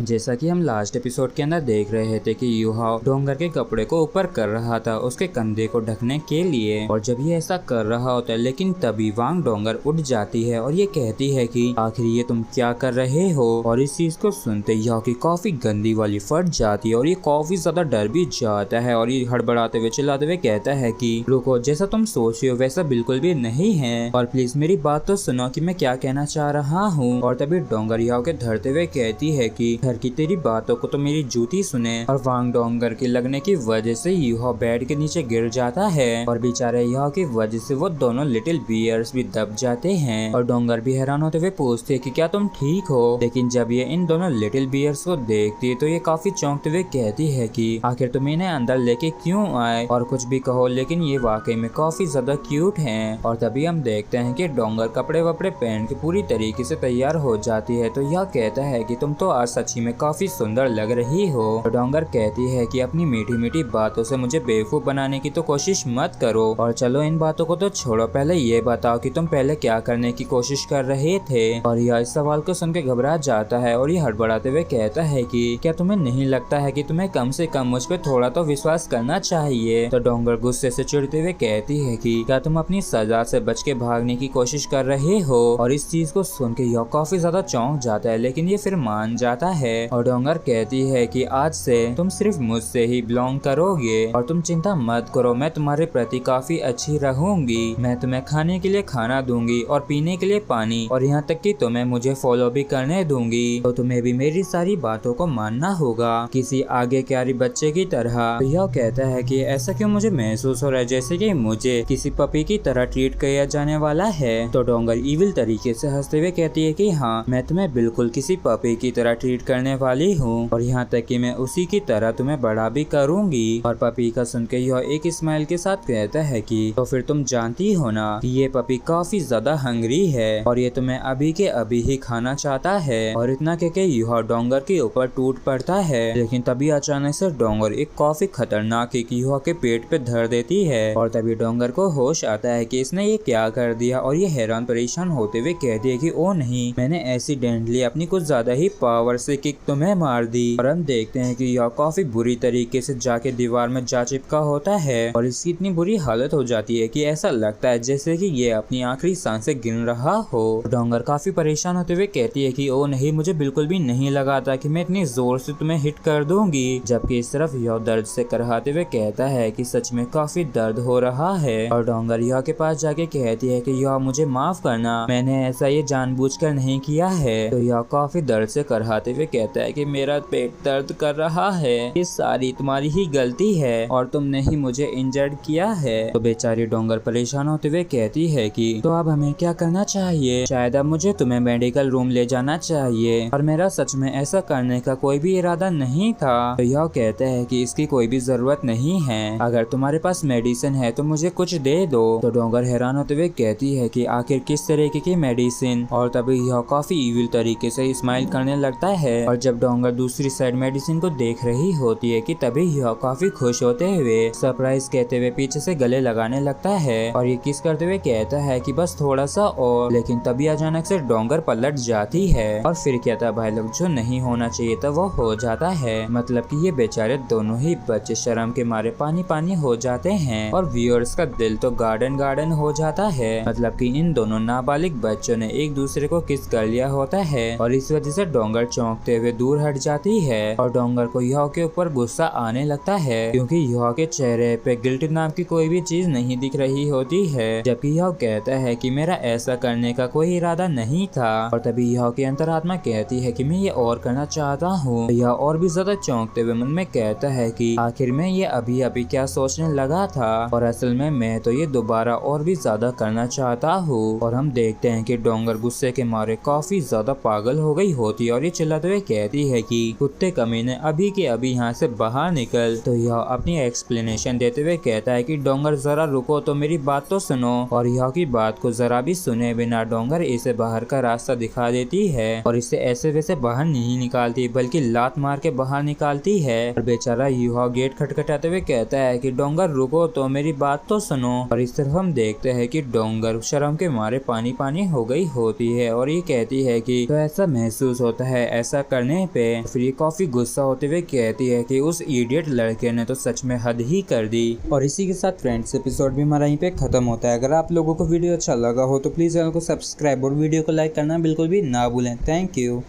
जैसा कि हम लास्ट एपिसोड के अंदर देख रहे थे कि यूहाओ डोंगर के कपड़े को ऊपर कर रहा था उसके कंधे को ढकने के लिए, और जब ये ऐसा कर रहा होता है लेकिन तभी वांग डोंगर उठ जाती है और ये कहती है कि आखिर ये तुम क्या कर रहे हो। और इस चीज को सुनते यूहाओ की काफी गंदी वाली फट जाती है और ये काफी ज्यादा डर भी जाता है और ये हड़बड़ाते हुए चिल्लाते हुए कहता है कि रुको, जैसा तुम सोच रहे हो वैसा बिल्कुल भी नहीं है और प्लीज मेरी बात तो सुनो कि मैं क्या कहना चाह रहा हूँ। और तभी डोंगर यूहाओ के धरते हुए कहती है कि घर की तेरी बातों को तो मेरी जूती सुने। और वांग डोंगर के लगने की वजह से यूहाओ बेड के नीचे गिर जाता है और बेचारे यूहाओ की वजह से वो दोनों लिटिल बियर्स भी दब जाते हैं। और डोंगर भी हैरान होते हुए पूछते हैं कि क्या तुम ठीक हो, लेकिन जब ये इन दोनों लिटिल बियर्स को देखती है तो ये काफी चौंकते हुए कहती है कि आखिर तुम इन्हें अंदर लेके क्यों आए, और कुछ भी कहो लेकिन ये वाकई में काफी ज्यादा क्यूट हैं। और तभी हम देखते हैं कि डोंगर कपड़े वपड़े पहन के पूरी तरीके से तैयार हो जाती है तो यह कहता है कि तुम तो आज सच्ची में काफी सुंदर लग रही हो। तो डोंगर कहती है कि अपनी मीठी मीठी बातों से मुझे बेवकूफ बनाने की तो कोशिश मत करो, और चलो इन बातों को तो छोड़ो, पहले ये बताओ कि तुम पहले क्या करने की कोशिश कर रहे थे। और यह इस सवाल को सुन के घबरा जाता है और ये हड़बड़ाते हुए कहता है कि क्या तुम्हें नहीं लगता है कि तुम्हें कम से कम मुझ पे थोड़ा तो विश्वास करना चाहिए। तो डोंगर गुस्से से चिढ़ते हुए कहती है कि क्या तुम अपनी सजा से बच के भागने की कोशिश कर रहे हो। और इस चीज को सुन के यह काफी ज्यादा चौंक जाता है लेकिन ये फिर मान जाता है। और डोंगर कहती है कि आज से तुम सिर्फ मुझसे ही बिलोंग करोगे और तुम चिंता मत करो, मैं तुम्हारे प्रति काफी अच्छी रहूंगी। मैं तुम्हें खाने के लिए खाना दूंगी और पीने के लिए पानी, और यहाँ तक कि तुम्हें मुझे फॉलो भी करने दूंगी। तो तुम्हें भी मेरी सारी बातों को मानना होगा किसी आगे क्यारी बच्चे की तरह। तो यह कहता है कि ऐसा क्यों मुझे महसूस हो रहा है जैसे कि मुझे किसी पपी की तरह ट्रीट किया जाने वाला है। तो डोंगर इविल तरीके से हंसते हुए कहती है कि हाँ, मैं तुम्हें बिल्कुल किसी पपी की तरह ट्रीट करने वाली हूँ, और यहाँ तक कि मैं उसी की तरह तुम्हें बड़ा भी करूंगी। और पपी का सुन के यह एक स्माइल के साथ कहता है कि तो फिर तुम जानती हो ना कि ये पपी काफी ज्यादा हंग्री है और ये तुम्हें अभी के अभी ही खाना चाहता है। और इतना कह के यह डोंगर के ऊपर टूट पड़ता है, लेकिन तभी अचानक से डोंगर एक काफी खतरनाक किक युहा के पेट पे धर देती है। और तभी डोंगर को होश आता है कि इसने ये क्या कर दिया, और ये हैरान परेशान होते हुए कहती है कि ओ नहीं, मैंने एक्सीडेंटली अपनी कुछ ज्यादा ही पावर से किक तुम्हें मार दी। और हम देखते हैं कि यह काफी बुरी तरीके से जाके दीवार में जा चिपका होता है और इसकी इतनी बुरी हालत हो जाती है कि ऐसा लगता है जैसे कि ये अपनी आखिरी सांसें गिन रहा हो। डोंगर काफी परेशान होते हुए कहती है कि ओ नहीं, मुझे बिल्कुल भी नहीं लगा था कि मैं इतनी जोर से तुम्हें हिट कर दूंगी। जबकि इस तरफ यह दर्द से कराहते हुए कहता है कि सच में काफी दर्द हो रहा है। और डोंगर यह के पास जाके कहती है कि यह मुझे माफ करना, मैंने ऐसा ये जानबूझकर नहीं किया है। तो यह काफी दर्द से कराहते हुए कहता है कि मेरा पेट दर्द कर रहा है, ये सारी तुम्हारी ही गलती है और तुमने ही मुझे इंजर्ड किया है। तो बेचारी डोंगर परेशान होते हुए कहती है कि तो अब हमें क्या करना चाहिए, शायद अब मुझे तुम्हें मेडिकल रूम ले जाना चाहिए, और मेरा सच में ऐसा करने का कोई भी इरादा नहीं था। तो यह कहते हैं कि इसकी कोई भी जरूरत नहीं है, अगर तुम्हारे पास मेडिसिन है तो मुझे कुछ दे दो। तो डोंगर हैरान होते हुए कहती है कि आखिर किस तरीके की मेडिसिन। और तभी यह काफी इविल तरीके से स्माइल करने लगता है। और जब डोंगर दूसरी साइड मेडिसिन को देख रही होती है कि तभी यह काफी खुश होते हुए सरप्राइज कहते हुए पीछे से गले लगाने लगता है और ये किस करते हुए कहता है कि बस थोड़ा सा और। लेकिन तभी अचानक से डोंगर पलट जाती है और फिर क्या था भाई लोग, जो नहीं होना चाहिए था वो हो जाता है। मतलब कि ये बेचारे दोनों ही बच्चे शर्म के मारे पानी पानी हो जाते हैं और व्यूअर्स का दिल तो गार्डन गार्डन हो जाता है। मतलब कि इन दोनों नाबालिग बच्चों ने एक दूसरे को किस कर लिया होता है और इस वजह से डोंगर चौंकते हुए दूर हट जाती है। और डोंगर को युहा के ऊपर गुस्सा आने लगता है क्योंकि युहा के चेहरे पे गिल्ट नाम की कोई भी चीज नहीं दिख रही होती है। जबकि युहा कहता है कि मेरा ऐसा करने का कोई इरादा नहीं था। और तभी युहा की अंतरात्मा कहती है कि मैं ये और करना चाहता हूँ। यह और भी ज्यादा चौंकते हुए मन में कहता है कि आखिर में ये अभी अभी क्या सोचने लगा था, और असल में मैं तो ये दोबारा और भी ज्यादा करना चाहता हूँ। और हम देखते हैं कि डोंगर गुस्से के मारे काफी ज्यादा पागल हो गई होती है और ये चिल्लाते हुए कहती है कि कुत्ते कमीने अभी के अभी यहाँ से बाहर निकल। तो यह अपनी एक्सप्लेनेशन देते हुए कहता है कि डोंगर जरा रुको तो मेरी बात तो सुनो। और यह की बात को जरा भी सुने बिना डोंगर इसे बाहर का रास्ता दिखा देती है और इसे ऐसे वैसे बाहर नहीं निकालती बल्कि लात मार के बाहर निकालती है। और बेचारा युहा गेट खटखटाते हुए कहता है कि डोंगर रुको तो मेरी बात तो सुनो। और इस तरफ हम देखते हैं कि डोंगर शर्म के मारे पानी पानी हो गई होती है और ये कहती है कि तो ऐसा महसूस होता है ऐसा करने पे फिर ये काफी गुस्सा होते हुए कहती है कि उस इडियट लड़के ने तो सच में हद ही कर दी। और इसी के साथ फ्रेंड्स एपिसोड भी हमारा यहीं पे खत्म होता है। अगर आप लोगों को वीडियो अच्छा लगा हो तो प्लीज चैनल को सब्सक्राइब और वीडियो को लाइक करना बिल्कुल भी ना भूलें। Thank you.